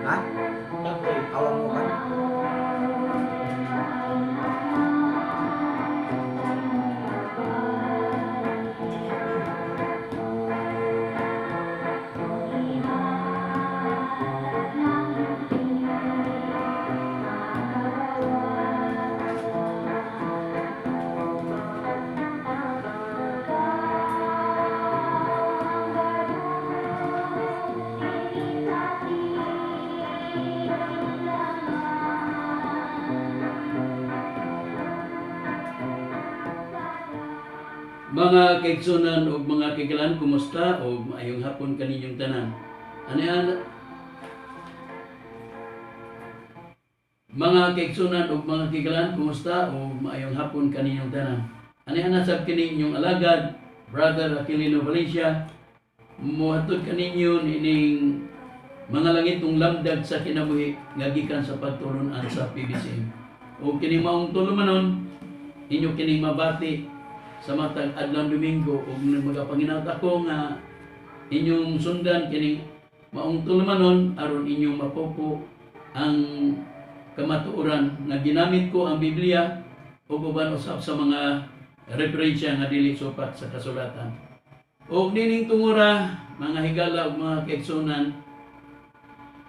Ha? Awang mo kan? Mga kaigsunan o mga kaigalan, kumusta o maayong hapon kaninyong tanan. Mga kaigsunan o mga kaigalan, kumusta o maayong hapon kaninyong tanan. Anihan sab kini inyong alagad, Brother Aquilino Valencia, muhatod kaninyo ining mga langitong lamdag sa kinabuhi nga gikan sa pagtulunan sa PBCM. O kini maong tulumanon, inyo kini mabati sa matag adlaw Domingo ug magapanginaut ako nga inyong sundan kini maong tulumanon aron inyong mapupo ang kamatuoran nga ginamit ko ang Biblia ug uban usab sa mga referensya nga dili supat sa kasulatan. Ug nining tungura mga higala ug mga kaigsunan,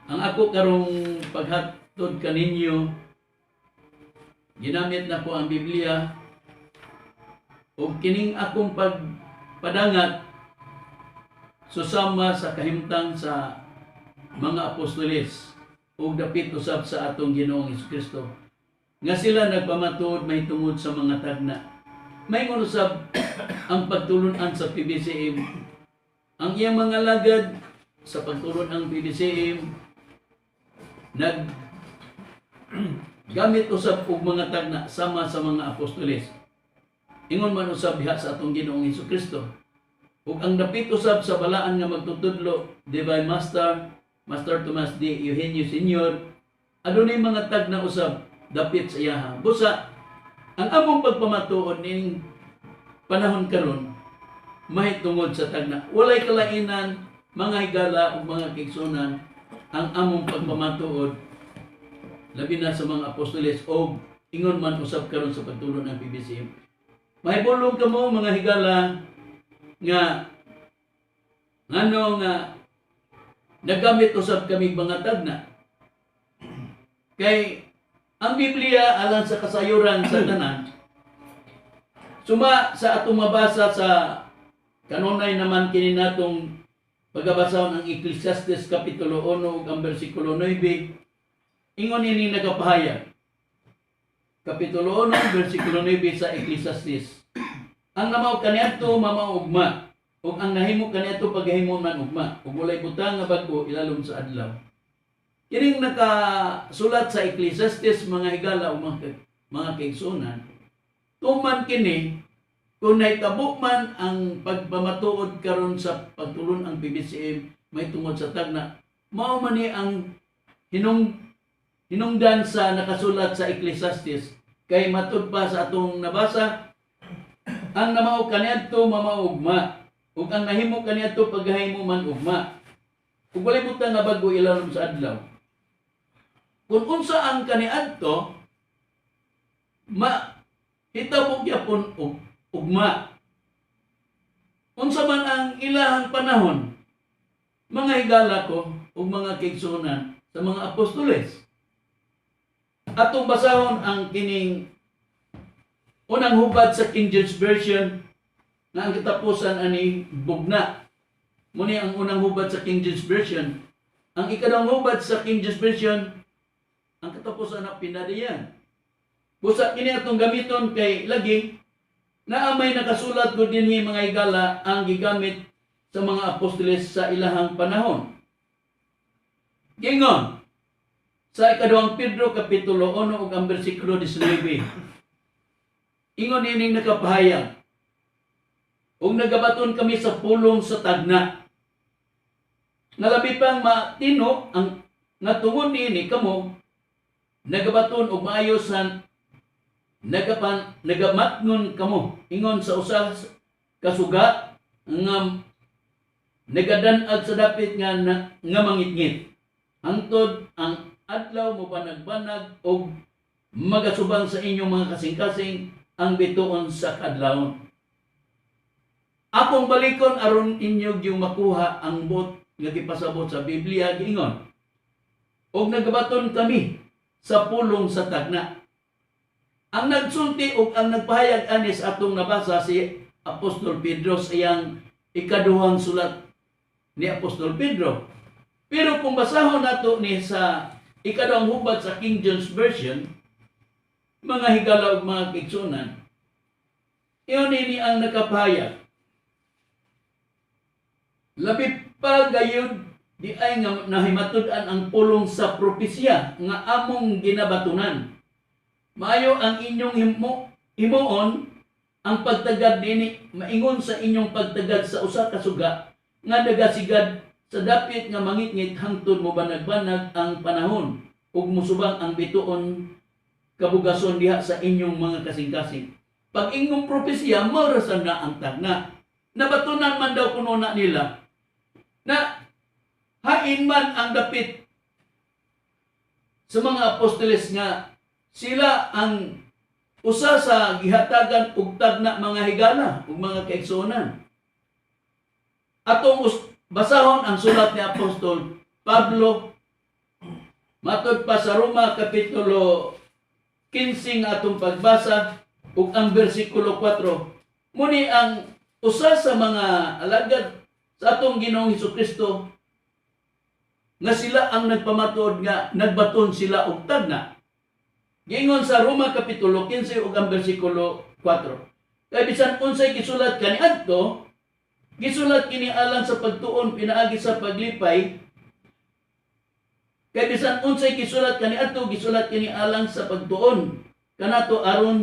ang ako karong paghatod kaninyo ginamit na ko ang Biblia o kining akong pagpadangat susama sa kahimtang sa mga apostoles o dapit usab sa atong Ginoong Jesucristo nga sila nagpamatud may tungod sa mga tagna. May usab ang pagtulunan sa PBCM, ang iyang mga lagad sa pagtulon ang PBCM nag gamit usab og mga tagna sama sa mga apostoles. Ingon man usab diha sa atong Ginoong Jesucristo. Ug ang dapit usab sa balaan nga magtutudlo, Divine Master, Master Tomas D. Eugenio Sr., adunay mga tag na usab dapit sa iyaha. Busa, ang among pagpamatuod ning panahon karon mahitungod sa tagna. Walay kalainan, mga higala ug mga kaigsunan, ang among pagpamatuod labi na sa mga apostoles o ingon man usab karon sa pagtulon ng PBCM. Mahibulog ka mo mga higala nga nagamit usab kami mga tagna. Kay ang Biblia alang sa kasayuran sa tanan. Suma sa atong mabasa sa kanunay naman kini natong pagabasahon ang Ecclesiastes kapitulo 1 ug ang bersikulo 9. Ingon ini nagapahayag. Kapitulo 1, versikulo 9 sa Ecclesiastes. Ang namaw kaniadto mamaw ugma, ug ang nahimo kaniadto paghahimo man ugma, ug walay butang nga bag-o ilalom sa adlaw. Kining nakasulat sa Ecclesiastes mga higala ug mga kaigsunan, tuman kini kung nahitabo man ang pagpamatuod karon sa pagtulon ang PBCM may tungod sa tagna, mao man ni ang hinungdan sa nakasulat sa Ecclesiastes kay matud pa sa atong nabasa, ang namao kaniadto mamaugma ug ang nahimo kaniadto paghahimo man ugma ug walay butang nga bag-o ilalom sa adlaw. Kung unsa ang kaniadto hitabo gyapon ugma, unsa man ang ilahang panahon, mga higala ko ug mga kaigsunan sa mga apostoles. Atong basahon ang kining unang hubad sa King James Version na ang katapusan ani bugna. Muni ang unang hubad sa King James Version. Ang ikadawang hubad sa King James Version, ang katapusan na pinadiyan. Busa kini atong gamiton kay lagi na may nakasulat ko dinhi mga higala ang gigamit sa mga apostoles sa ilahang panahon. Gingon sa ikadawang Pedro kapitulo 1 ug ang bersikulo 19. Ingon ining nakapahayag. Ug nagabaton kami sa pulong sa tagna. Nalabi pang matino ang natungod niini kamo nagabaton og maayosan nagamatngon kamo ingon sa usa kasuga nga nagadan-ag sa dapit nga mangitngit. hangtod ang adlaw mo banag-banag og magasubang sa inyong mga kasing-kasing ang bituon sa kadlawon. Akong balikon aron inyo yung makuha ang bot nga gipasabot sa Biblia giingon. Og nagabaton kami sa pulong sa tagna. Ang nagsulti og ang nagpahayag anis atong nabasa si Apostol Pedro sa iyang ikaduhang sulat ni Apostol Pedro. Pero kung basahon nato ni sa ikaduhang hubad sa King James Version, mga higala ug mga kaigsunan, iyon ini ang nakapahayag. Labi pa gayud di ay nga nahimatud-an ang pulong sa propesya nga among ginabatunan. Maayo ang inyong himuon ang pagtagad nini maingon sa inyong pagtagad sa usa ka suga nga nagasigad sa dapit nga mangitngit hangtod mo banag-banag ang panahon ug musubang ang bituon kabugason diha sa inyong mga kasing-kasing. Pag ingong propesya marasan na ang tagna. Nabatunan man daw kuno na nila na hain man ang dapit sa mga apostoles nga sila ang usa sa gihatagan og tagna mga higala ug mga kaigsunan. Atong basahon ang sulat ni Apostol Pablo matud pa sa Roma kapitulo 15 atong pagbasa ug ang bersikulo 4. Muni ang usa sa mga alagad sa atong Ginoong Hesukristo nga sila ang nagpamatuod nga nagbaton sila og tagna. Giingon sa Roma kapitulo 15 ug ang bersikulo 4. Kay bisan unsay gisulat kaniadto, gisulat kini alang sa pagtuon pinaagi sa paglipay. Kay bisan unsay gisulat kaniadto, gisulat kini alang sa pagtuon kanato aron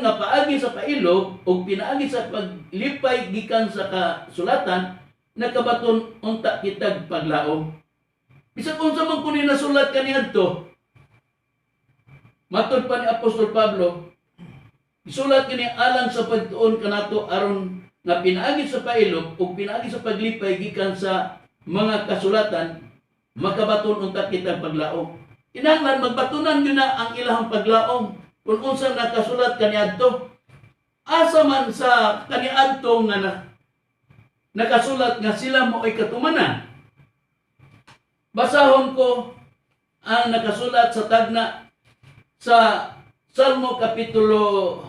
nga paagi sa pailog ug pinaagi sa paglipay gikan sa kasulatan nakabaton unta kitag paglaom. Bisan unsa man kunin nasulat kaniadto, matud pa ni Apostol Pablo, isulat kini alang sa pagtuon kanato aron nga pinaagi sa pailog ug pinaagi sa paglipay gikan sa mga kasulatan makabaton unta kitag paglaom. Kinahanglan magbatunan yun na ang ilahang paglaom kung unsa nakasulat kaniadto. Asa man sa kaniadto nga nakasulat nga sila mo ay katumanan. Basahon ko ang nakasulat sa tagna sa Salmo kapitulo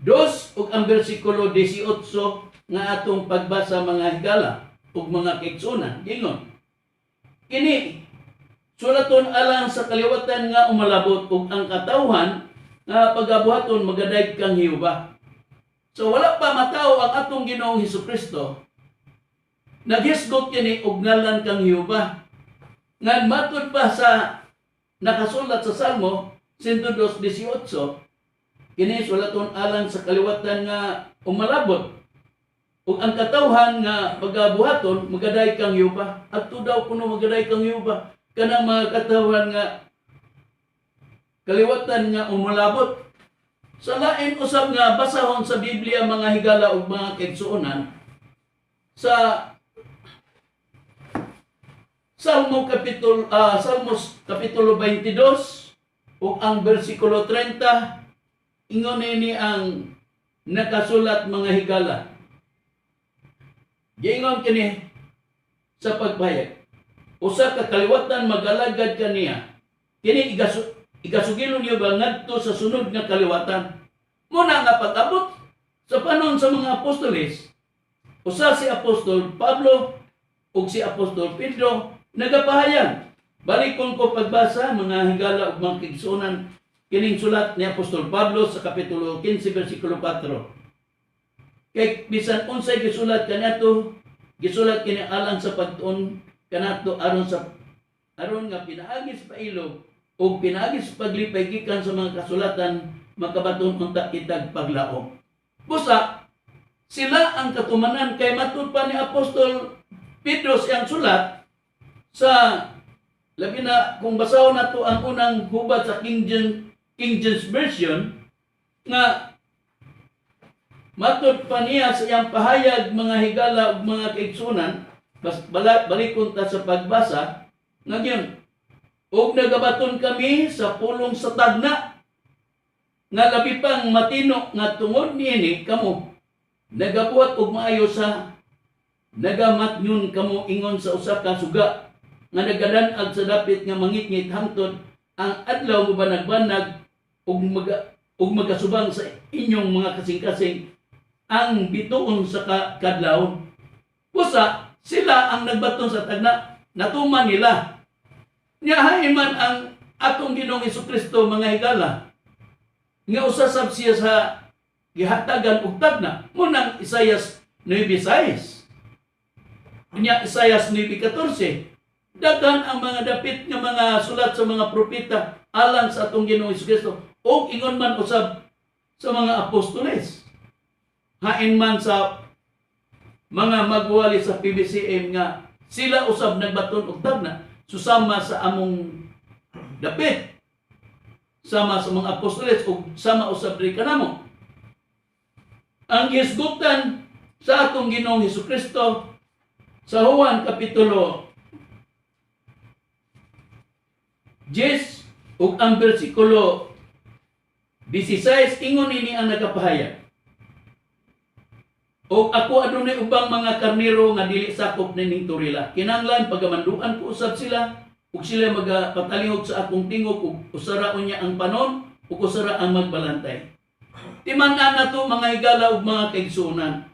2 ug ang bersikulo 18 nga atong pagbasa mga higala ug mga kaigsunan. Gingon, kini sulaton alang sa kaliwatan nga umalabot ug ang katawhan nga pagabuhaton magadayeg kang Hiyuba. So wala pa mataw ang atong Ginoong Hesukristo, naghisgot kini og ngalan kang Hiyuba. Nga matud pa sa nakasulat sa Salmo 102:18, kini sulaton alang sa kaliwatan nga umalabot ug ang katawhan nga pagabuhaton magadayeg kang Hiyuba. Adto daw kuno magadayeg kang Hiyuba kanang mga katawhan nga kaliwatan nga umalabot. Sa lain usab nga basahon sa Biblia mga higala ug mga kaigsuonan sa Salmos kapitulo 22 ug ang bersikulo 30, ingon ini ang nakasulat mga higala. Giingon kini sa pagpahayag, usa ka kaliwatan magalagad kaniya, kini igasugilon niyo ba ngadto sa sunod nga kaliwatan. Muna nga pag-abot sa panahon sa mga apostoles, usa si Apostol Pablo ug si Apostol Pedro nagapahayag. Balikon ko pagbasa mga higala ug mga kaigsuonan kining sulat ni Apostol Pablo sa kapitulo 15 bersikulo 4. Kay bisan unsay gisulat kaniadto, gisulat kini alang sa pagtuon kanato aron nga pinaagi sa pailog o pinaagi sa paglipay gikan sa mga kasulatan makabaton unta kitag paglaom. Busa sila ang katumanan kay matud pa ni Apostol Pedro siyang sulat sa labi na kung basahon nato ang unang hubad sa King James Version nga matud pa niya sa iyang pahayag mga higala ug mga kaigsunan balikon ta sa pagbasa, ngayon, ug nagabaton kami sa pulong sa tagna, nga labi pang matino nga tungod niini kamo, nagabuhat og maayo sa nagamatnyon kamo ingon sa usa ka suga, nga nagadan-ag sa dapit nga mangitngit hangtod ang adlaw mo banag-banag ug magasubang sa inyong mga kasing-kasing ang bituon sa kadlawon. Pusa, sila ang nagbaton sa tagna, natuman nila. Niyahay man ang atong Ginoong Hesukristo mga higala, nga usasab siya sa gihatagan og tagna, munang Isayas 9:6. Nya Isayas 9:14. Daghan ang mga dapit nga mga sulat sa mga propeta alang sa atong Ginoong Hesukristo o ingon man usab sa mga apostoles. Hain man sa mga magwali sa PBCM nga sila usab nagbaton og tagna susama sa among dapit, sama sa mga apostoles o sama usab diri kanamo. Ang gisgutan sa atong Ginoong Hesukristo sa Juan kapitulo 10 ug ang bersikulo 16 ingon ini ang nagapahayag. O ako adunay ubang mga karnero nga dili sakop ning turila. Kinahanglan pagamanduan ko usab sila ug sila magapatalihog sa akong tingog ug usara unya ang panon ug usara ang magbalantay. Timan-an nato mga higala ug mga kaigsuonan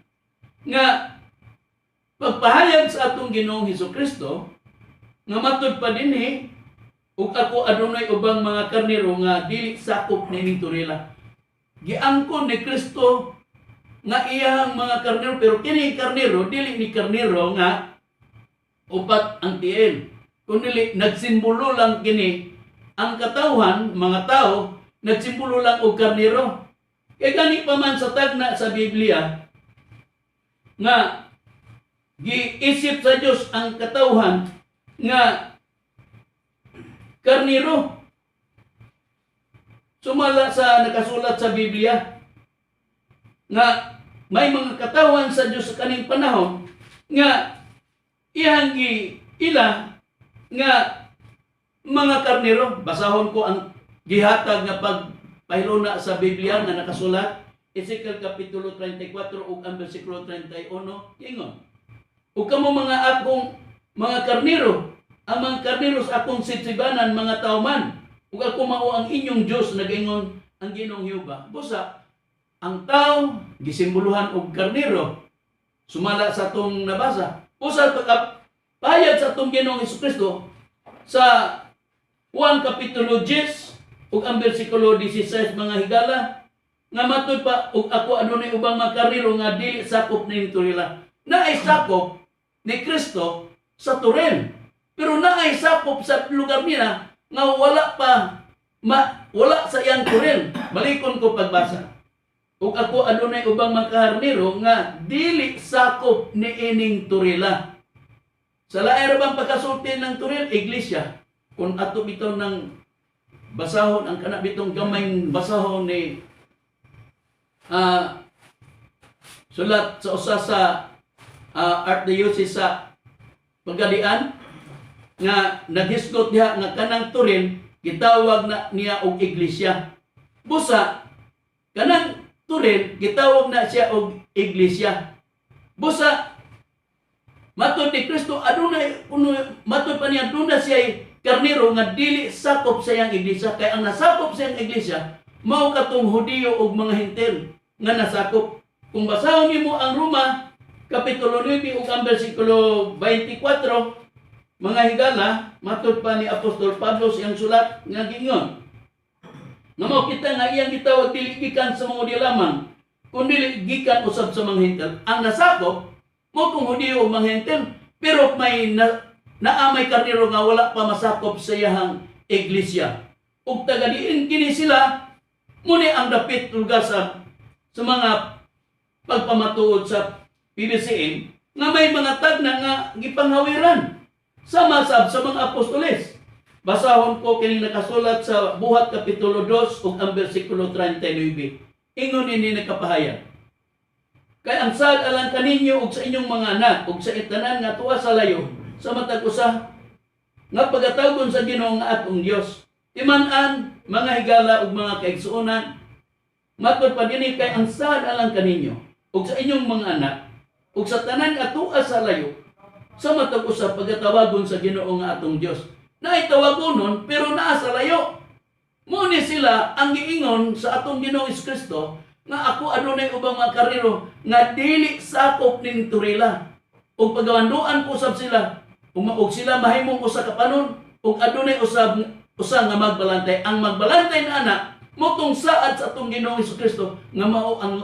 nga pagpahayag sa atong Ginoong Hesukristo nga matud pa dinhi ug ako adunay ubang mga karnero nga dili sakop ning turila. Giangkon ni Kristo nga iyang mga karnero, pero kini karnero dili ni karnero nga upat ang tiil, kundi nagsimbolo lang kini ang katawhan, mga tao nagsimbolo lang og karnero. Kay gani pa man sa tagna sa Biblia nga giisip sa Dios ang katawhan nga karnero. Sumala sa nakasulat sa Biblia nga may mga katawan sa Dios sa kaning panahon nga iyang ila nga mga karnero. Basahon ko ang gihatag nga pagpahiluna sa Biblia nga nakasulat Ezekiel kapitulo 34 ug ang bersikulo 31 ingon, ug kamo mga akong mga karnero, ang mga karnero sa akong sitsibanan mga tao man, ug ako mao ang inyong Dios, nagaingon ang Ginoong Jehova. Busa ang tao gisimboluhan og karnero sumala sa atong nabasa. Usa pagpahayag sa atong Ginoong Hesukristo sa Juan kapitulo 10 ug ang bersikulo 16 mga higala nga matud pa ug ako adunay ubang mga karnero nga dili sakop ning turila. Naay sakop ni Kristo sa turen, pero naay sakop sa lugar nila nga wala sa iyang turen. Malikon ko pagbasa. Ug ako adunay ubang mga karnero nga dili sakop ni ining turila. Sa lain ra bang pagkasulti ng turil, iglesia. Kung ato bitaw ng basahon ang kana bitong gamay basahon ni sulat sa usa sa archdiocese sa Pagadian nga naghisgot diha nga kanang turil gitawag na niya og iglesia. Busa kanang turil gitawag na siya og iglesia. Busa matud ni Kristo adunay matud pa niya aduna siya karnero nga dili sakop sa iyang iglesia, kay ang nasakop sa iyang iglesia mao katong Hudiyo ug mga Hentil nga nasakop. Kung basahon nimo ang Roma kapitulo 9 ug ang bersikulo 24 mga higala, matud pa ni Apostol Pablo sa iyang sulat nga gingon nga mao kita nga iyang gitawag dili gikan sa mga Hudiyo lamang kundi gikan usab sa mga Hentil. Ang nasakop mo kung Hudiyo o mga Hentil, pero may naamay karnero nga wala pa masakop sa iyang iglesia. Ug tagadiin kini sila muni ang dapit lugar sa mga pagpamatuod sa PBCM nga may mga tagna nga gipanghawiran sama sa mga apostoles. Basahon ko kini nakasulat sa Buhat kapitulo 2 ug ang bersikulo 39. Ingon ini nakapahayag. Kay ang sad alang kaninyo ug sa inyong mga anak ug sa itanan nga tuwa sa layo sa matag usa nga pagatawgon sa Ginoo nga atong Dios. Timan-an mga higala ug mga kaigsuonan, matod pa dinhi kay ang sad alang kaninyo ug sa inyong mga anak ug sa tanan nga tuwa sa layo sa matag usa pagatawagon sa Ginoo nga atong Dios. Naitawagonon pero naa sa layo. Mo ni sila ang giingon sa atong Ginoo Kristo nga ako adunay ubang mga karero nga dili sakop ning turila. Ug pagawanduan ko usab sila ug sila mahimong usa ka panon ug adunay usab usa nga magbalantay. Ang magbalantay na anak motong saad sa atong Ginoo Kristo nga mao ang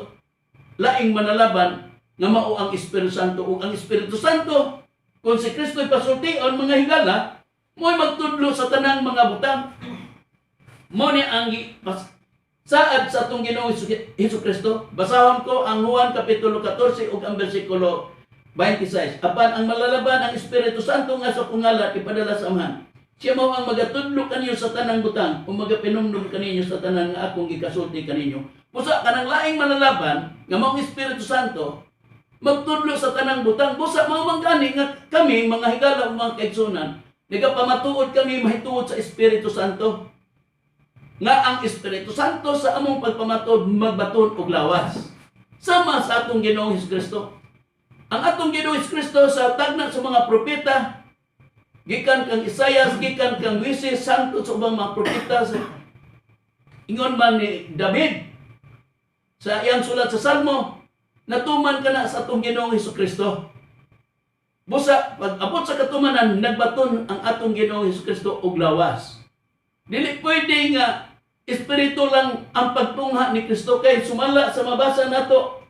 laing manalaban nga mao ang Espiritu Santo. Ug ang Espiritu Santo kung si Kristo'y pasultion mga higala mo'y magtudlo sa tanang mga butang. Mo ni ang saad sa atong Ginoo Kristo. Basahon ko ang Juan kapitulo 14 ug ang bersikulo 26. Apan ang malalaban ang Espiritu Santo nga sa kungalan ipadala sa Amahan. Siya mao ang magatudlo kaniyo sa tanang butang o magapinumdum kaninyo sa tanang nga akong gikasulti kaninyo. Busa kanang laing malalaban nga mao ang Espiritu Santo magtudlo sa tanang butang. Busa mao man gani nga kami mga higala ug mga kaigsuonan nagapamatuod kami mahituod sa Espiritu Santo. Nga ang Espiritu Santo sa among pagpamatud magbaton og lawas. Sama sa atong Ginoong Kristo. Ang atong Ginoong Kristo sa tagna sa mga propeta, gikan kang Isaias, gikan kang Moises, santo sa ubang mga propeta, ingon man ni David sa iyang sulat sa Salmo, natuman ka na sa atong Ginoong Kristo. Busa, pag abot sa katumanan, nagbaton ang atong Ginoong Kristo og lawas. Dili pwede nga Espiritu lang ang pagtungha ni Kristo kay sumala sa mabasa nato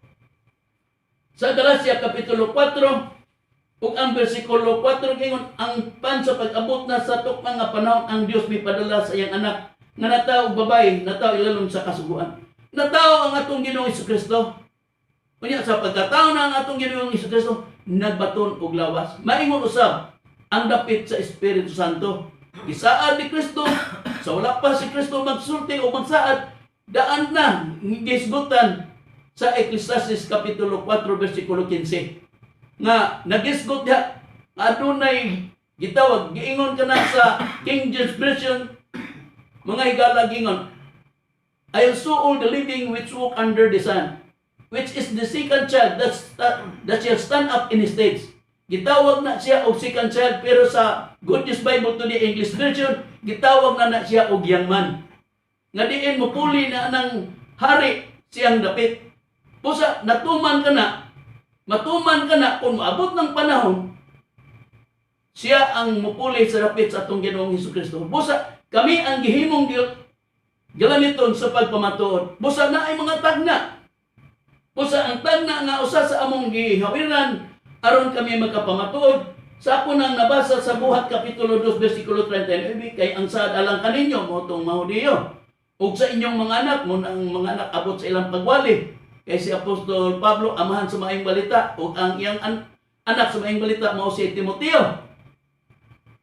sa Galacia kapitulo 4 ug ang bersikulo 4 gingon ang pan sa pag-abot na sa tukmang nga panahon ang Dios may padala sa iyang anak nga nataw babay nataw ilalom sa kasuguan. Nataw ang atong Ginoong Kristo. Unya sa pagkataon na ang atong Ginoong Kristo nagbaton og lawas. Maingon usab ang dapit sa Espiritu Santo. Isaad ni Kristo sa wala pa si Kristo magsulti o magsaad, daan na gisgutan sa Ecclesiastes kapitulo 4 bersikulo 15 nga nagisgot diha adunay gitawag giingon kana sa King James Version mga higala gingon, I saw all the living which walk under the sun, which is the second child that shall stand up in his days. Gitawag na siya og second child pero sa Good News Bible to the English Version gitawag na siya og young man. Nga diin mupuli na nang hari siyang dapit. Pusa matuman ka na kung maabot ng panahon siya ang mupuli sa dapit sa atong Ginoong Kristo. Busa kami ang gihimong gilamiton sa pagpamatuod. Busa na ay mga tagna. Busa ang tagna nga usa sa among gihawiran aron kami magkapamatuod. Sa ako nang nabasa sa Buhat kapitulo 2 bersikulo 39 kay ang saad alang kaninyo motong Mahudiyo ug sa inyong mga anak mo ang mga anak abot sa ilang pagwali kay si Apostol Pablo amahan sa maayong balita ug ang iyang anak sa maayong balita mao si Timoteo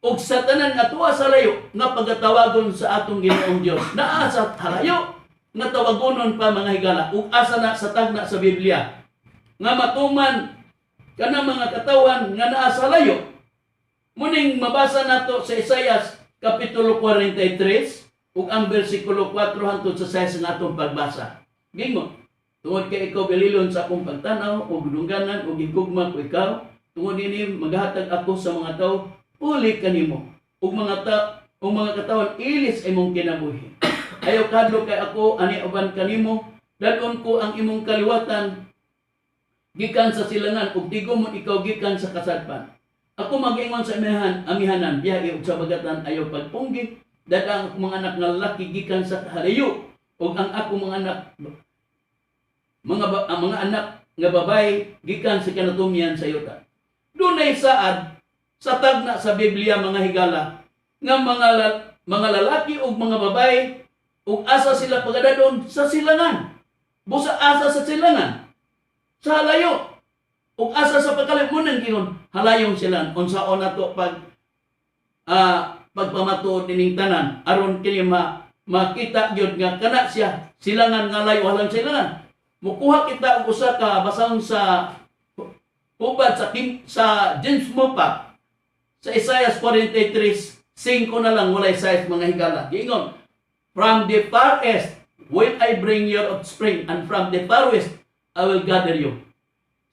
ug sa tanan nga tuwa sa layo nga pagatawagon sa atong Ginoong Dios naa sa halayo nga tawagonon pa mga higala ug asa na sa tagna sa Biblia nga matuman kana mga katawan nga naa sa layo. Muning mabasa nato sa Isaias kapitulo 43 ug ang bersikulo 4 hangtod sa 6 nga atong pagbasa. Gingon, tungod kay ikaw belilon sa akong pagtanaw ug dungganan ug gigugma ko ikaw, tungod ini maghatag ako sa mga tawo uli kanimo ug mga katawan ilis imong kinabuhi. Ayaw kadlo kay ako ani uban kanimo, dadon ko ang imong kaliwatan gikan sa silangan ug tigom ikaw gikan sa kasadpan. Ako mag-ingon sa amihanan biyahe ug sa bagatan ayaw pagpunggit dadang akong mga anak nga lalaki gikan sa halayo ug ang akong mga anak mga anak nga babae gikan sa kanatumyan sa yuta. Dunay saad sa tagna sa Biblia mga higala nga mga lalaki ug mga babae ug asa sila pagadadon sa silangan. Busa asa sa silangan. Sa halayo ug asa sa pagkalimunan gingon halayong sila unsaon nato pagpamatuod ining tanan aron kini makita gyud nga kana siya silangan nga layo halang silangan mukuha kita og usa ka basahon sa hubad sa James Moffat sa Isaiah 43:5 na lang walay size mga higala. Giingon, from the far east will I bring your offspring, and from the far west I will gather you.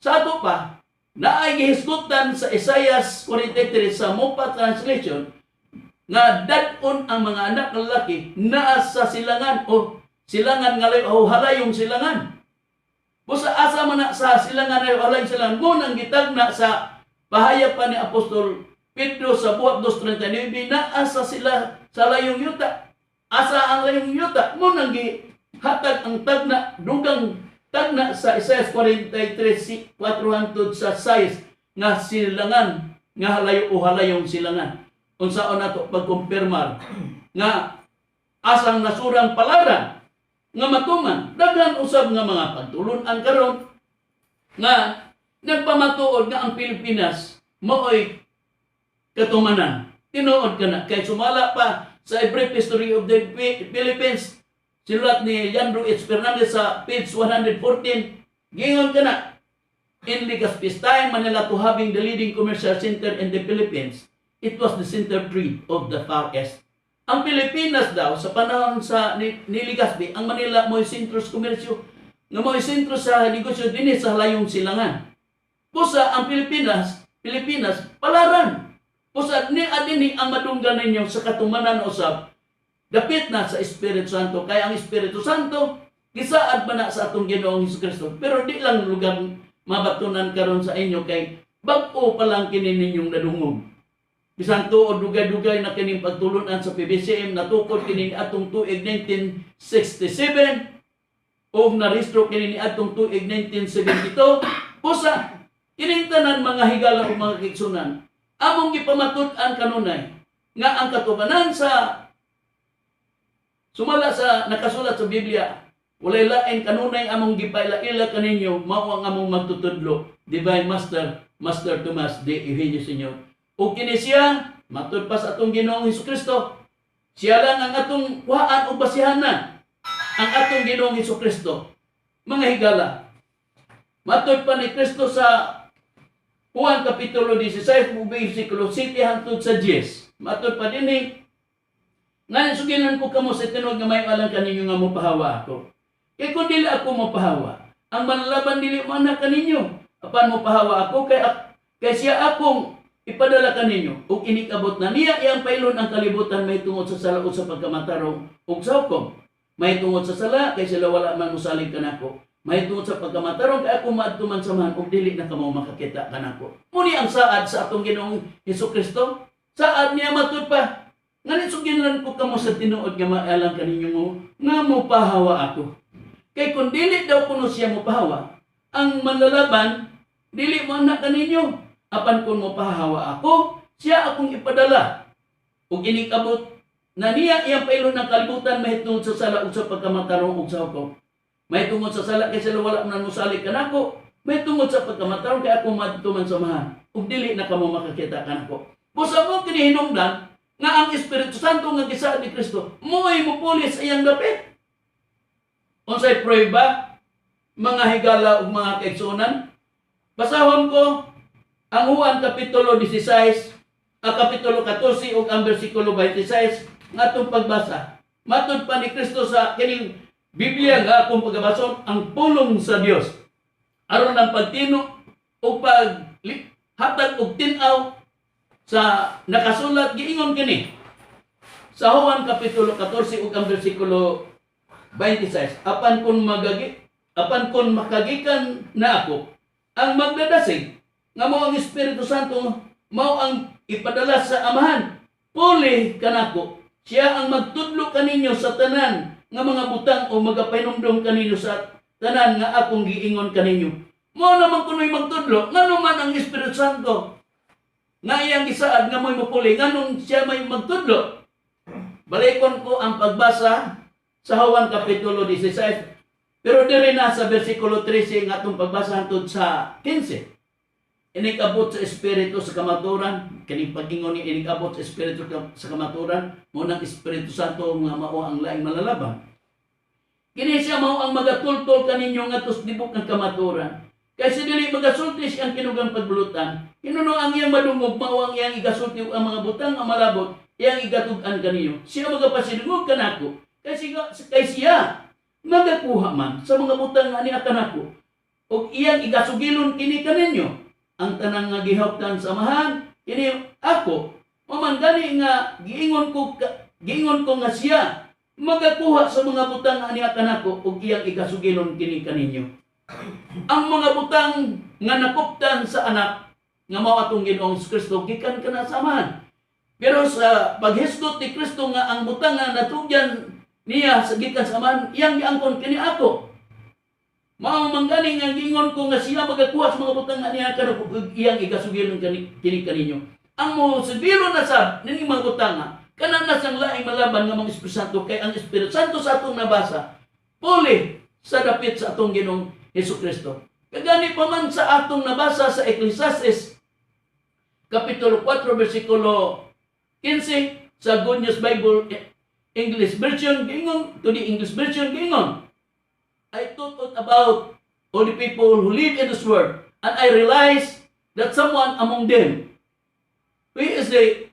Sa ato pa, naay gihisgutan sa Isaiah 43 sa Moffat translation nga dadon ang mga anak ng lalaki naa sa silangan o silangan nga o halayong silangan. Busa asa man na sa silangan o halayong silangan mo nang gitagna sa pahayag pa ni Apostol Pedro sa buhat 2:39 naa sa sila sa layong yuta. Asa ang layong yuta mo nang gihatag ang tagna dugang tagna sa Isaiah 43:4 sa 6 nga silangan nga halayo o halayong silangan. Unsaon nato pagkumpirmar nga asang nasurang palaran nga matuman daghan usab nga mga pagtulon-an karon nga nagpamatuod nga ang Pilipinas maoy katumanan. Tinuod ka na kay sumala pa sa A Brief History of the Philippines sinulat ni Leandro H. Fernandez sa page 114. Gingon ka na, in Legazpi's time, Manila to having the leading commercial center in the Philippines, it was the center trade of the Far East. Ang Pilipinas daw, sa panahon sa ni Legazpi, ang Manila mo'y sentro sa komersyo, nga mo'y sentro sa negosyo din sa layong silangan. Pusa ang Pilipinas, palaran. Pusa ni adini ang madunggan ninyo sa katumanan usab, dapit na sa Espiritu Santo. Kaya ang Espiritu Santo, gisaad ba na sa atong Ginoong Hesukristo. Pero di lang lugar mabatunan karon sa inyo kay bag-o pa lang kini ninyong nadungog. Bisan tuod dugay-dugay na kining pagtulunan sa PBCM natukod kini atong tuig 1967 o narehistro kini ni atong tuig 1972. Pusa kining tanan mga higala o mga kigsunan among gipamatud-an kanunay nga ang katubanan sa sumala sa nakasulat sa Biblia walay lain kanunay among gipaila-ila kaninyo mao ang among magtutudlo. Divine Master Tomas de Eugenio Sr. O kini siya, matud pa sa atong Ginoong Hesukristo. Siya lang ang atong kuhaan o basihanan. Ang atong Ginoong Hesukristo. Mga higala, matud pa ni Kristo sa Juan Kapitulo 16, versikulo 7 hangtod sa 10. Matud pa din ngayon sugilan ko kamo sa tinud nga may alang kaninyo nga mopahawa ako. Kaya kung dili ako mopahawa, ang manlaban dili mo anak kaninyo. Apan mopahawa ako kay siya akong ipadala kaninyo ug inikabot na niya iyang pailon ang kalibutan may tungod sa sala sa pagkamatarong ug sa hukom. May tungod sa sala kay sila wala man musalig kanako. May tungod sa pagkamatarong kay ako maadtuman samahan ug dili na kamo makakita kanako. Muni ang saad sa atong Ginoong Hesukristo. Saad niya matud pa. Nganit sugilan ko kamo sa tinuod nga maalang kaninyo mo nga mopahawa ako. Kay kung dili daw kuno siya mopahawa, ang manlalaban dili mo anak kaninyo. Apan kung mopahawa ako, siya akong ipadala. Ug inikabot na niya iyang pailon ng kalibutan mahitungod sa sala ug sa pagkamatarong ug sa hukom. Mahitungod sa sala kay sila wala man musalig kanako. Mahitungod sa pagkamatarong kay ako madtuman samahan. Ug dili na kamo makakita kanako. Busa mo kini hinungdan nga ang Espiritu Santo nga gisaad ni Kristo mo'y mupulis iyang dapit. Unsay prueba mga higala ug mga kaigsunan? Basahon ko ang Juan Kapitulo 16, ang Kapitulo 14 ug ang versikulo 26 nga atong pagbasa. Matud pa ni Kristo sa kining Biblia nga akong pagbason ang pulong sa Dios aron ang pagtino ug paghatag og tin-aw sa nakasulat giingon kini sa Juan Kapitulo 14 ug ang versikulo 26. Apan kun makagikan na ako ang magdadasig nga mao ang Espiritu Santo mao ang ipadala sa Amahan. Puli kanako, siya ang magtudlo kaninyo sa tanan nga mga butang o magapainumdum kaninyo sa tanan nga akong giingon kaninyo. Mao naman kuno'y magtudlo, ngano man ang Espiritu Santo nga iyang gisaad nga mo'y mapuli, nganong siya may magtudlo. Balikon ko ang pagbasa sa Juan Kapitulo 16, pero diri na sa versikulo 13 nga atong pagbasa hangtod sa 15. Inikabot sa Espiritu sa kamaturan, kining pag-ingon ni inikabot sa Espiritu sa kamaturan, mo ng Espiritu Santo nga mao ang laing malalaban. Kini siya mao ang magatultol kaninyo ngadtos dibok ng kamaturan. Kaysa dili magasulti siyang kinugang pagbulutan. Kinuno ang iyang madungog mao ang iyang igasulti ug ang mga butang ang malabot iyang igatug-an kaniyo. Siya magapasidungog kanako. Kay siya magakuha man sa mga butang nga niya kanako. Ug iyang igasugilon kini kaninyo. Ang tanang nga gihaptan sa amahan kini ako. Maman gani nga giingon ko nga siya magakuha sa mga butang nga niya kanako ug iyang igasugilon kini kaninyo. Ang mga butang nga nakuptan sa anak nga mao atong Ginoong Kristo gikan kana sa amahan. Pero sa paghisgot ni Kristo nga ang butang nga natugyan niya sa gikan sa amahan, iyang giangkon kini ako. Mao man gani nga giingon ko nga siya magakuha sa mga butang nga niya kanako ug iyang igasugilon kini kaninyo. Ang mo sugilon na sab nini mga butang nga kanang nasang laing malaban nga mga Espiritu Santo kay ang Espiritu Santo sa atong nabasa puli sa dapit sa atong Ginoong Hesukristo. Kagani pa man sa atong nabasa sa Ecclesiastes Kapitulo 4 versikulo 15 sa Good News Bible English Version gingon to the English Version gingon, I thought about all the people who live in this world and I realized that someone among them who is the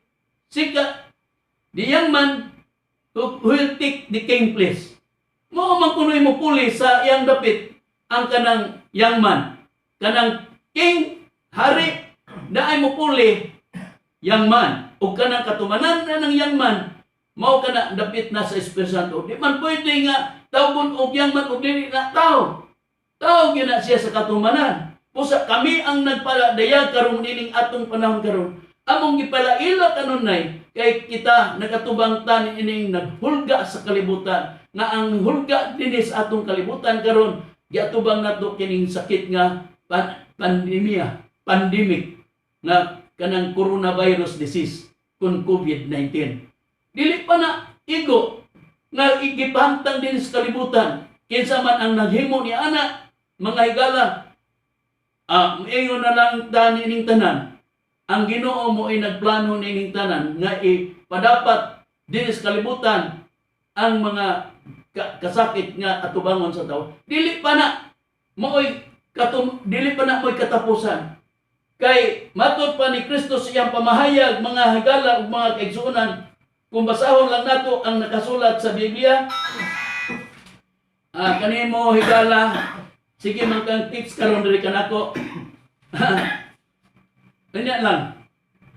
young man who will take the king place. Mo man kunoy mo puli sa iyang dapit ang kanang young man, kanang king, hari, na ay mo puli young man. O kanang katumanan na ng young man, mao kana dapit na sa Espiritu Santo. Di man pwede nga tawgon og young man og dili na tao. Tao gyud na siya sa katumanan. Pusa kami ang nagpaladayag karon nining atong panahon karon. Among gipalaila kanunay kay kita nakatubang tan ining naghulga sa kalibutan nga ang hulga dinhi sa atong kalibutan karon giatubang nato kining sakit nga pandemic nga kanang coronavirus disease kun COVID-19. Dili pa na igo nga igipantang din sa kalibutan kinsa man ang naghimo ni ana mga higala ingon na lang tani ning tanan. Ang Ginoo mo ay nagplano nining tanan nga ipadapat din sa kalibutan ang mga kasakit nga atubangon sa tao. Dili pa na mo'y katapusan. Kay matud pa ni Kristo sa iyang pamahayag mga higala ug mga kaigsuonan kung basahon lang nato ang nakasulat sa Biblia. Kanimo higala sige man kang tips karon diri kanako. Ganyan lang.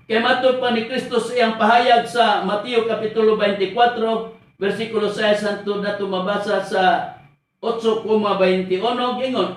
Kaya matud pa ni Kristo sa iyang pahayag sa Mateo Kapitulo 24, versikulo 6 hangtod na mabasa sa 8,21 gingon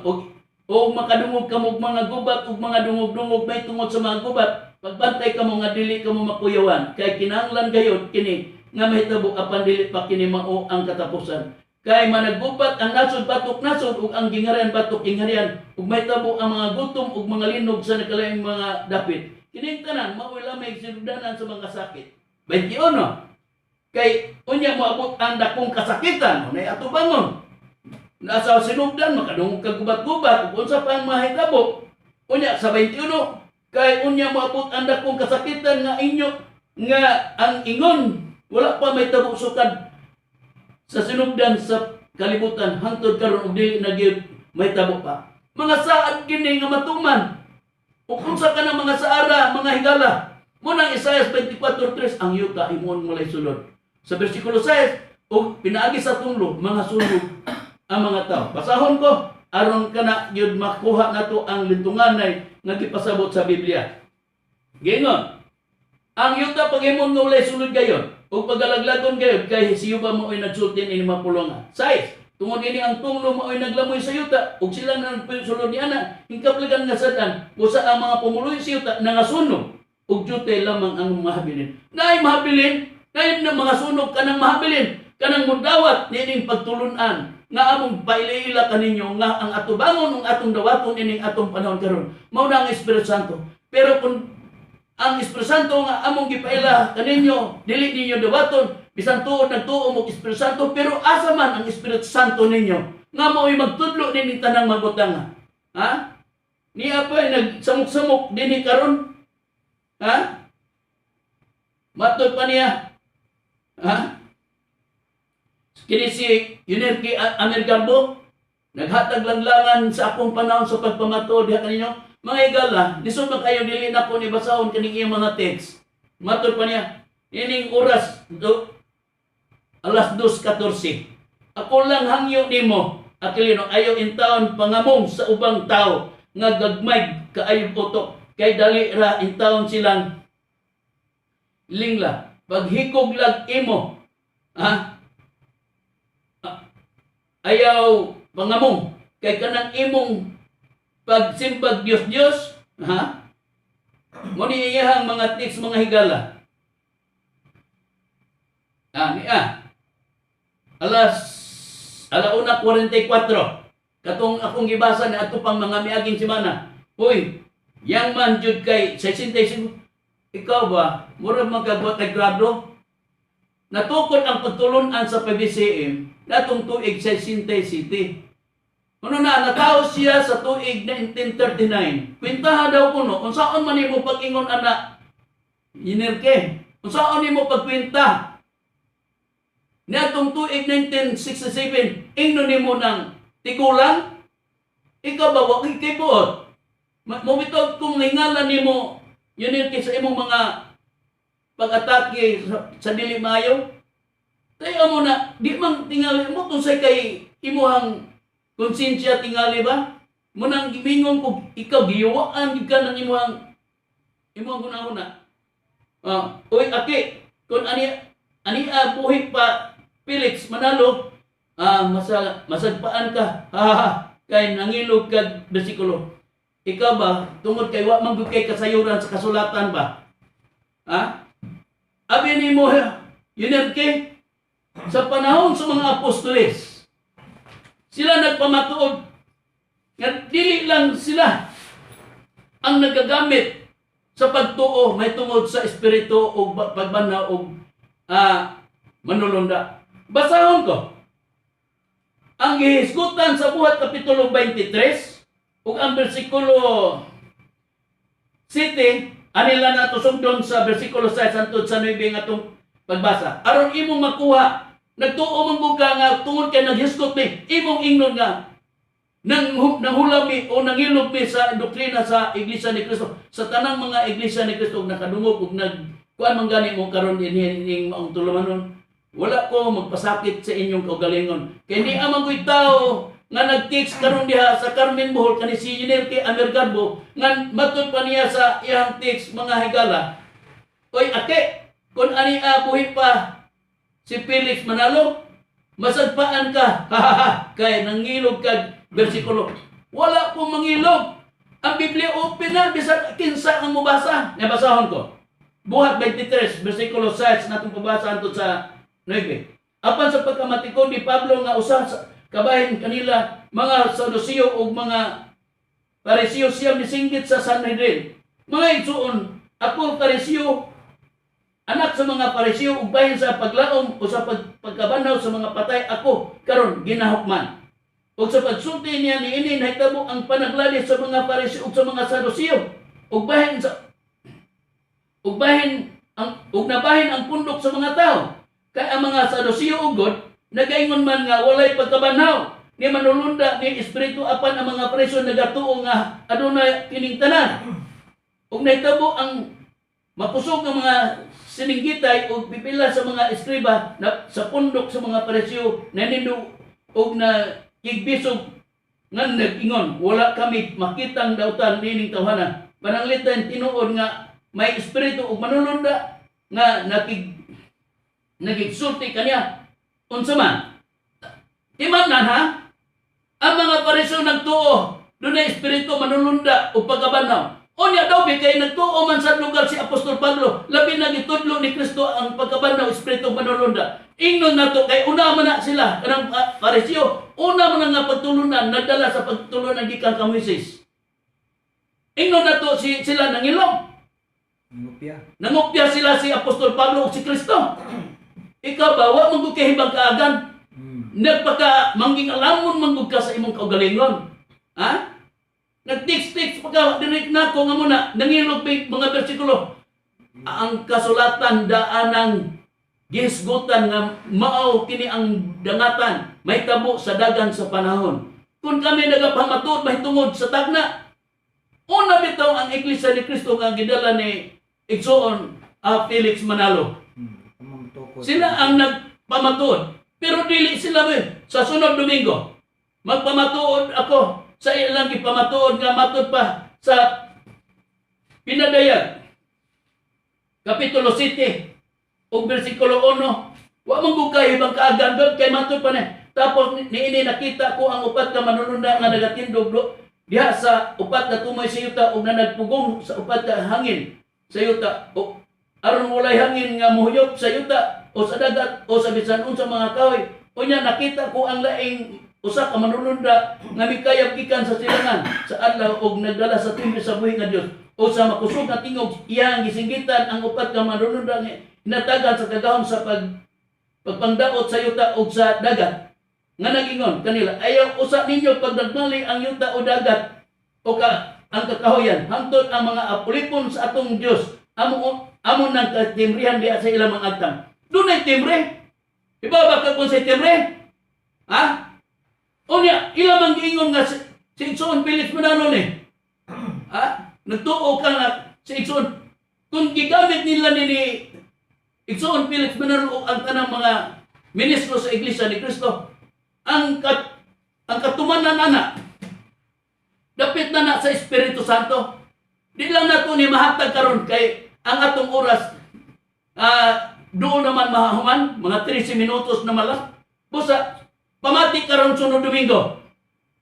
o makadungog kamo mga gubat ug mga dungog-dungog may tungod sa mga gubat pagbantay kamo nga dili kamo makuyawan kay kinahanglan gayud kini nga mahitabo apan dili pa kini mao ang katapusan. Kay managgubat ang nasod batok nasod ug ang gingharian batok gingharian ug mahitabo ang mga gutom ug mga linog sa nakalaing mga dapit. Kining tanan mao'y lamay sinugdanan sa mga sakit. 21. Kay unya moabot ang dakong kasakitan nay atubangon. Nasa sinugdan makadungog kag gubat-gubat ug unsa pa ang mahitabo. Unya sa 21 kay unya moabot ang dakong kasakitan nga inyo nga ang ingon wala pa may tabo sukad sa sinugdan sa kalibutan hangtod karon ug dili na gyud may tabo pa. Mga saad kini nga matuman. Ug unsa ka na mga saara, mga higala. Munang Isaiah 24:3 ang yuta imong mulay sulod. Sa bersikulo 6 ug pinaagi sa tunglo mga sunog ang mga tao. Basahon ko aron kana gyud makuha nato ang lintunganay nga gipasabot sa Biblia. Gingon, ang yuta paghimon nga ulay sulod gayon ug pagalaglagon gayud kay siyuba mo ay nagsulti ini mapulonga. 6. Tungod ini ang tunglo mo ay naglamoy sa yuta ug sila nang sulod ni ana hingkaplagan nga sadan usa ang mga pumuloy sa yuta nangasunog ug jute lamang ang mahabilin. Naay mahabilin, naay na mga sunog kanang mahabilin, kanang mudawat nining pagtulunan nga among pailaila kaninyo nga ang atubangon ug atong dawaton ining atong panahon karon mao na ang Espiritu Santo. Pero kung ang Espiritu Santo nga among gipaila kaninyo dili ninyo dawaton bisan tuod nagtuo mo Espiritu Santo pero asa man ang Espiritu Santo ninyo nga mao'y magtudlo nining tanang magutanga. Ha? Niya pa nagsamok-samok dinhi karon. Ha? Matod pa niya. Ha? kini si Yunirki Amergalbo, naghatag langlangan sa akong panahon sa pagpamato diha kaninyo. Mga higala, lisod man kayo dili na ko ni basahon kining iyang mga text. Matod pa niya, ining oras alas 2:14. Ako lang hangyo nimo, Aquilino, ayaw intawon pangamong sa ubang tao nga gagmay kaayo utok kay dali ra intawon silang lingla. Paghikog lag imo, ayaw pangamong kay kanang imong pagsimbag Dios, muni iyahang mga tips mga higala. Alauna 44. Katong akong gibasa na ato pang mga miaging semana. Uy, yang man jud kay 65. Ikaw ba, murag magkagwa kay grado? Natukod ang pagtulunan sa PBCM natong tuig 60 City. Ano na, natao siya sa tuig 1939. Kwintaha daw kuno, kung saan man imo pag-ingon anak, Yunirki, kung saan imo pagkwinta. Natong tuig 1967, ingno nimo ng tigulang, ikaw ba, wakil kibuot. Mumitaw kung hingalan nimo, Yunirki, sa imong mga pag-atake sa dili mayo. Tayo mo na, di man tingali mo kung say kay imuhang konsensya tingali ba? Munang gimingon ko, ikaw giyawaan ka ng imuhang guna-guna. Uy, aki, kung ani buhi pa Felix Manalo, masagpaan ka, kay nangilog kag bersikulo. Ikaw ba, tungod kay wa man kay kasayuran sa kasulatan ba? Abi ni mo, Yunirki, sa panahon sa mga apostoles, sila nagpamatuod nga dili lang sila ang nagagamit sa pagtuo may tungod sa espiritu o pagbanaw o manulunda. Basahon ko. Ang gihisgutan sa Buhat Kapitulo 23 ug ang bersikulo 7, anila na to sugdon sa bersikulo 6 hangtod sa 9 nga itong pagbasa. Aron imong makuha, nagtuo man ka nga tungod kay naghisgot mi, imong ingnon nga nanghulami o nangilog mi sa doktrina sa Iglesia ni Cristo, sa tanang mga Iglesia ni Cristo nakadungog ug kuan man gani mo karon ining maong tulumanon. Wala ko magpasakit sa inyong kaugalingon. Kay di amang ko'y tao nga nag-text karon diha sa Carmen Bohol kani si Yunirki Amergalbo nga matod pa niya sa iyang text mga higala. Oy ate, kun ani buhi pa si Felix Manalo, masagpaan ka. Kay nangilog kag bersikulo. Wala ko mangilog. Ang Biblia open na bisan kinsa ang mubasa. Nabasahon ko. Buhat 23 bersikulo 6 natong pabasa antud sa 9. Apan sa pagkamatikon ni Pablo nga usa sa kabahin kanila mga Saduceo ug mga Pariseo siya misinggit sa Sanhedrin. Mga igsuon, ako Pariseo, anak sa mga Pariseo ug bahin sa paglaom o sa pagkabanaw sa mga patay, ako karon ginahukman. Ug sa pagsulti niya niini nahitabo ang panaglali sa mga Pariseo ug sa mga Saduceo ug nabahin ang pundok sa mga tao. Kay ang mga Saduceo ugod nagaingon man nga walay pagkabanaw ni manulunda ni espiritu apan ang mga Pariseo nagatuo nga adunay kining tanan. Ug nahitabo ang mapusog ng mga sininggitay ug pipila sa mga eskriba na sa pundok sa mga Pariseo nanindu ug na igbisog nga nag-ingon wala kami makitang dautan nining tawhana. Pananglitan tinuod nga may espiritu ug manulunda nga nagigsulti kaniya. Unsa man? Timangnan ha? Ang mga Pariseo nagtuo dunay espiritu manulunda ug pagkabanaw. Unya daw kay nagtuo man sa lugar si Apostol Pablo, labi na gitudlo ni Kristo ang pagkabanaw espiritu manulunda. Ingnon nato kay una man na sila kanang Pariseo, una man nga pagtulunan nagdala sa pagtulunan gikan kang Moises. Ingnon nato sila nangilom. Nangopya sila si Apostol Pablo ug si Kristo. Ikaw ba wa man kay hibang kaagan? Nagpaka mangging alamon man ka sa imong kaugalingon. Ha? Nag-text pagka direct na ko nga muna nangilog mga bersikulo. Ang kasulatan daanang gihisgutan nga mao kini ang dangatan may tabo sa dagan sa panahon. Kung kami nagapamatud mahitungod sa tagna, una bitaw ang Iglesia ni Cristo nga gidala ni Igsoon Felix Manalo. Sila ang nagpamatud. Pero dili sila sa sunod Domingo. Magpamatuod ako sa ilang ipamatuod nga matud pa sa Pinadayag Kapitulo 7 o versikulo 1. Wa man ko kay ibang kaagan doon kay matud pa na. Tapos niini nakita ko ang upat ka manununda nga nagatindog diha sa upat na tumoy sa yuta ug nagpugong sa upat ka hangin sa yuta o aron walay hangin nga muhuyop sa yuta o sa dagat o sa bisan unsa mga kahoy. Unya nakita ko ang laing usa ka manununda nga mikayab gikan sa silangan sa adlaw ug nagdala sa timbre sa buhi nga Dios o sa makusog na tingog iyang gisinggitan ang upat ka manununda nga hinatagan sa kagahom sa pagpangdaot sa yuta ug sa dagat nga nagingon kanila ayaw usa ninyo pagdagmali ang yuta o dagat o ang kakahoyan hangtod ang mga apulipon sa atong Dios amon nang katimrihan diha sa ilang mga agtang. Dunay timbre. Ibaba ka kung sa timbre. Ha? Unya ila man giingon nga si Igsoon Felix Manalo ni. Ha? Nagtuo ka nga si Igsoon kung gigamit nila ni Igsoon Felix Manalo ang tanang mga ministro sa Iglesia ni Cristo ang katumanan anak dapit na sa Espiritu Santo. Di lang nato ni mahatag karon kay ang atong oras doon naman mahahuman mga 13 minutos na malas. Busa pamati karon sunod Domingo.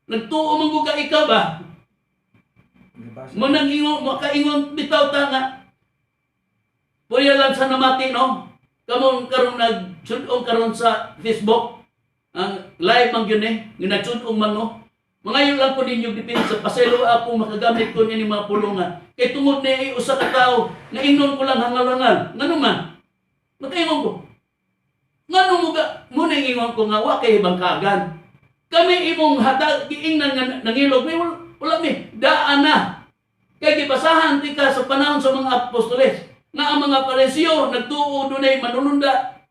Nagtuo man ko ka ikaw ba? Mo nang makaingon bitaw ta nga. Puya lang sa namati no. Kamon karon nagsudong karon sa Facebook. Ang live man yun nga nagsudong man no. Mangayon lang po ninyo dipin sa paselo ako makagamit ko niya ni mga pulungan. Kay tungod ni usa ka tao nga ingnon ko lang hangal-hangal. Ngano man? Makaingon ko. Ngano mo ga mo na ingon ko nga wa kay ibang kaagan. Kami imong hatag giingnan nga nangilog may wala mi daan na. Kay gibasahan ti ka sa panahon sa mga apostoles nga ang mga paresyo nagtuo dunay manununda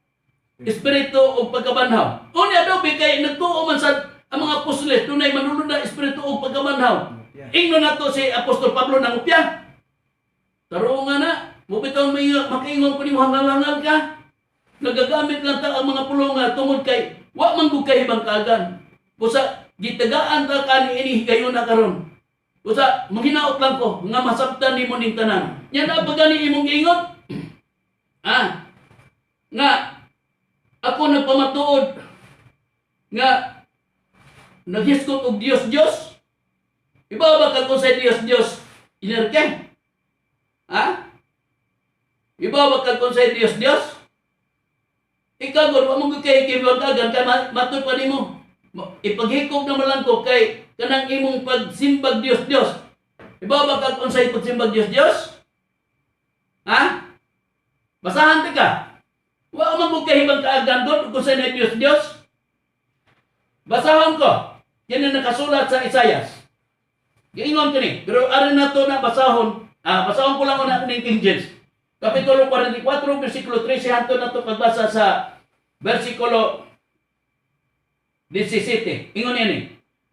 espiritu o pagkabanhaw. Unya daw kay nagtuo man sa ang mga apostoles dunay manununda espiritu o pagkabanhaw. Ingnon nato si Apostol Pablo nang upya. Taro nga na, mo bitaw may makaingon ko ni hangal-hangal ka. Nagagamit lang ta ang mga pulongan tungod kay wa man gud kay ibang kaagan. Busa gitagaan ta kani ini higayon na karon. Busa manghinaot lang ko nga masabtan nimo ning tanan. Nya na ba gani imong giingon? Nga ako nagpamatuod nga naghiskot og Dios. Iba ka kung sa Dios inerke? Iba ka kung sa Dios? Ikaw gud wa mo kay kibagan kay matud pa nimo. Ipaghikog naman lang ko kay kanang imong pagsimbag Dios. Iba ka kung sa pagsimbag Dios? Basahan ti ka. Wa man mo kay hibang kaagan gud kung sa Dios. Basahon ko. Yan ang nakasulat sa Isaias. Giingon ko ni, pero arin na to na basahon. Basahon ko lang na ng King James. Kapitulo 44, versikulo 13, hanto na to pagbasa sa versikulo 17. Ingon yan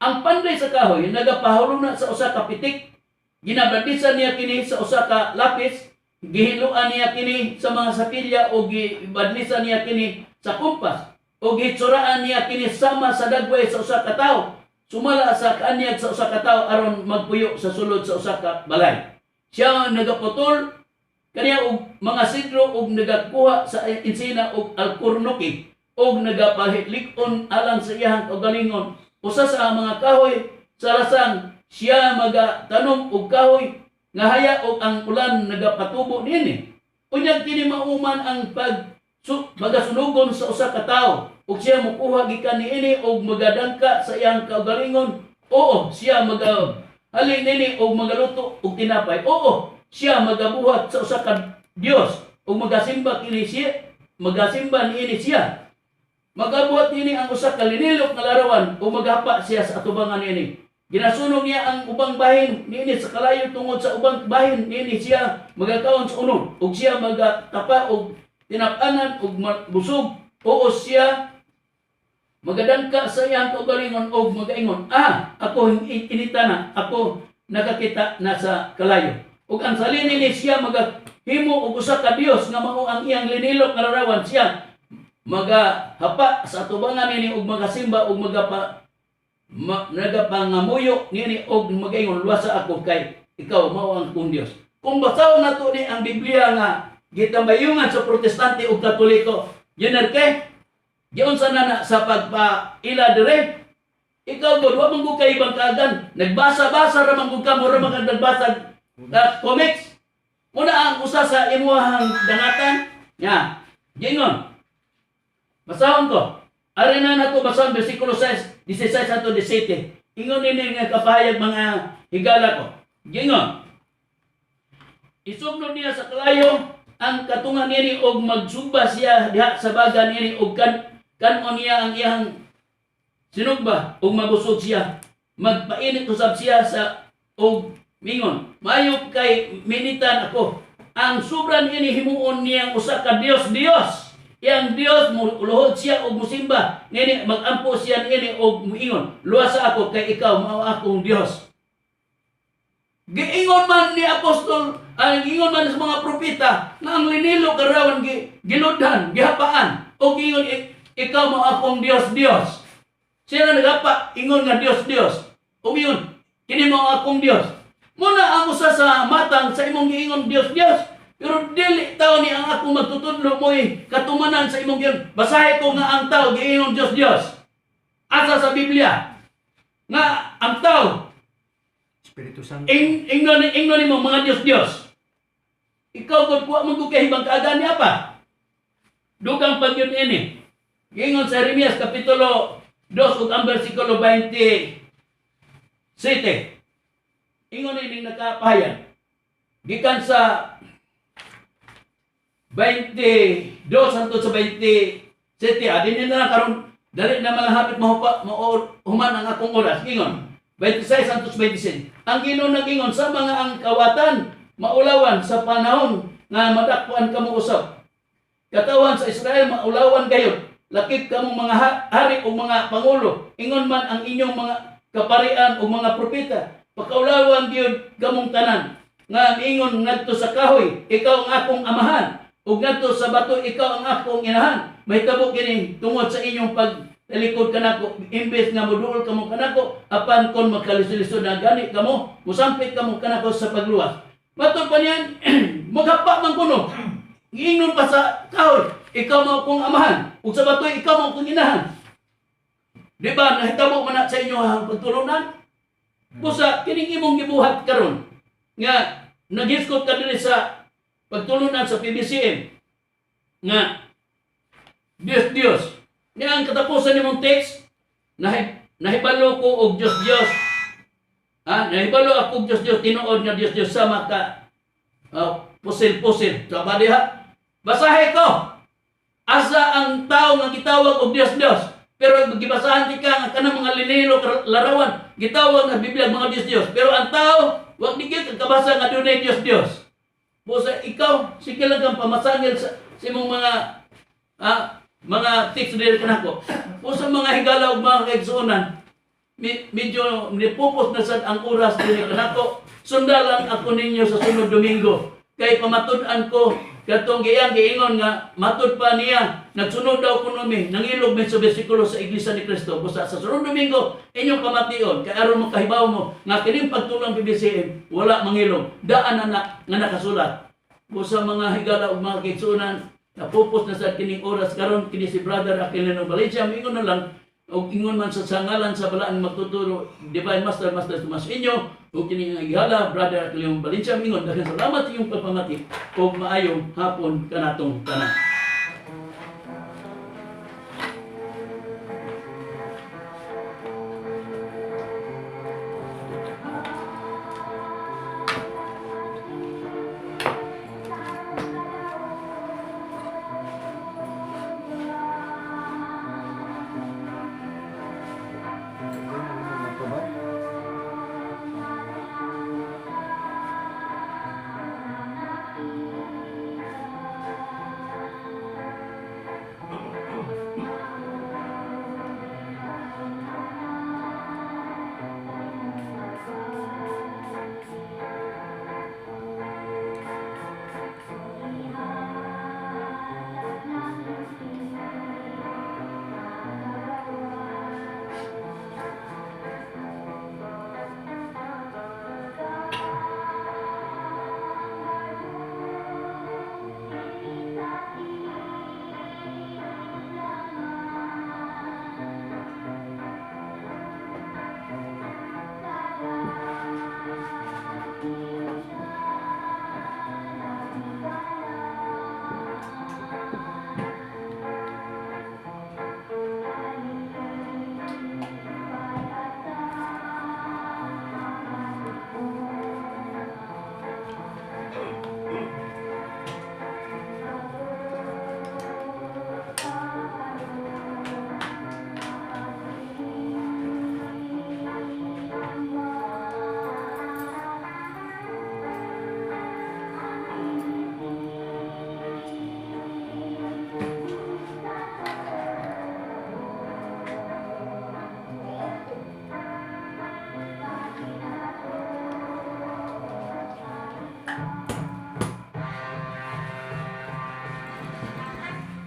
ang panday sa kahoy, nagapahulong na sa usa ka pitik. Ginabadisan niya kini sa usa ka lapis. Gihiluan niya kini sa mga sapilya o gibadlisan niya kini sa kumpas. O gitsuraan niya kini sama sa dagway sa usa ka tawo. Sumala sa kaanyag sa usa ka tawo aron magpuyo sa sulod sa usa ka balay. Siya nagaputol kaniya og mga sidro og nagakuha sa insina og alkurnoki og nagapahitlikon alang sa iyang kaugalingon. Usa sa mga kahoy sa lasang siya magatanom og kahoy nga haya og ang ulan nagapatubo niini. Unyag kini mauman ang magasunugon sa usa ka tawo. Ug siya mokuha gikan niini og magadangka sa iyang kaugalingon. Oo, siya halin nini og magaluto og tinapay. Oo, siya magabuhat sa usa ka Dios ug magasimba kini siya, magasimba niini siya. Magabuhat niini ang usa ka linilok nga larawan ug maghapa siya sa atubangan niini. Ginasunog niya ang ubang bahin niini sa kalayo tungod sa ubang bahin niini siya magakaon sa unod ug siya magatapa og tinap-anan ug busog, puos siya, magadangka sa iyang kaugalingon og magaingon, ako inita na, ako nakakita na sa kalayo. Ug ang salini ni siya magahimo og usa ka Dios nga mao ang iyang linilok nga larawan, siya magahapa sa atubangan nini og magasimba og nagapangamuyo nini og magaingon, luwasa ako kay ikaw mao ang kong Dios. Kung basahon nato ni ang Biblia nga gitambayungan sa Protestante ug Katoliko, generke giunsa na sa pagpaila dire, ikaw gud wa man gud kay ibang kaagan, nagbasa-basa ra man gud ka, mura man nagbasa comics. Muna ang usa sa imuhang dangatan nya gingon, basahon ko ari na nato basahon bersikulo 16 hangtod 17. Ingon ini nga kapahayag mga higala ko, gingon, isugno niya sa kalayo ang katungan niya og magsugba siya diha sa bagan niya og kanon niya ang iyang sinugba og mabusog siya, magpainit usab siya sa og mingon, mayo kay minitan ako. Ang sobran ini himuon niya usa ka Dios. Yang Dios muluhod siya og musimba nini, magampo siya nini og muingon, luwasa ako kay ikaw mao akong Dios. Giingon man ni apostol, giingon man sa mga propeta nga ang linilo karawan giludhan, gihapaan o giingon, ikaw mo akong Dios. Sila nagapa ingon nga Dios. Umiyon, kini mo akong Dios. Muna ang usa sa matang sa imong giingon Dios. Pero dili tao ni ang akong magtutudlo mo'y katumanan sa imong giingon. Basahe ko nga ang tao giingon Dios. Asa sa Biblia nga ang tao Espiritu Santo. ingnon mo mga Dios. Ikaw gud kuha man gud kay hibang kaagan niya pa. Dugang pagyud ini. Gingon sa Jeremias kapitulo 2 ug ang bersikulo 27. Ingon ini nakapahayag. Gikan sa 22 hangtod sa 27. Adin na karon dali na malahapit human ang akong oras. Gingon 26 hangtod 27. Ang Ginoo nagingon sa mga ang kawatan maulawan sa panahon nga madakpan kamo usab. Katawan sa Israel maulawan gayud. Lakip kamong mga hari o mga pangulo. Ingon man ang inyong mga kaparian o mga propeta. Pakaulawan gyud kamong tanan. Nga ingon ngadto sa kahoy, ikaw ang akong amahan. Ug ngadto sa bato, ikaw ang akong inahan. Mahitabo kini tungod sa inyong pagtalikod kanako. Imbes nga moduol kamo kanako, apan kon magkalisod na gani kamo, musampit kamo kanako sa pagluwas. Matod pa niyan, maghapa man kuno. Giingnon pa sa kahoy, ikaw mo akong amahan. Ug sa bato, ikaw mo akong inahan. Di ba, nahitabo man na sa inyo ang pagtulunan? Kusa, kining imong gibuhat karon nga nagiskot ka diri sa pagtulunan sa PBCM nga Dios. Nga ang katapusan nimong text, nahibalo ko og Dios. Nahibalo ako og Dios, tinuod nga Dios sama ka pusil-pusil. Sama diha. Basahe ko. Asa ang tao nga gitawag og Dios. Pero gibasahan ti ka nga kanang mga linilo larawan, gitawag nga Biblia mga Dios. Pero ang tao, wag digit ang kabasa nga dunay Dios. Busa ikaw, sige lang kang pamasangil sa imong mga text diri kanako. Busa mga higala ug mga kaigsuonan, medyo nipupos na sad ang oras diri kanako. Sundalan ako ninyo sa sunod Domingo. Kay pamatud-an ko katong giingon nga matud pa niya nagsunod daw kuno mi nangilog mi sa bersikulo sa Iglesia ni Cristo. Busa sa sunod Domingo inyong pamation kay aron makahibaw mo nga kining pagtulong PBCM wala mangilog daan na nga nakasulat. Busa mga higala ug mga kaigsuonan, napupos na sa kining oras karon kini si Brother Aquilino Valencia mingon na lang og ingon man sa sangalan sa balaan magtuturo Divine Master Tomas inyo ug kini nga ihala Brother Aquilino Valencia mingon daghang salamat sa iyong pagpamati ug maayong hapon kanatong tanan.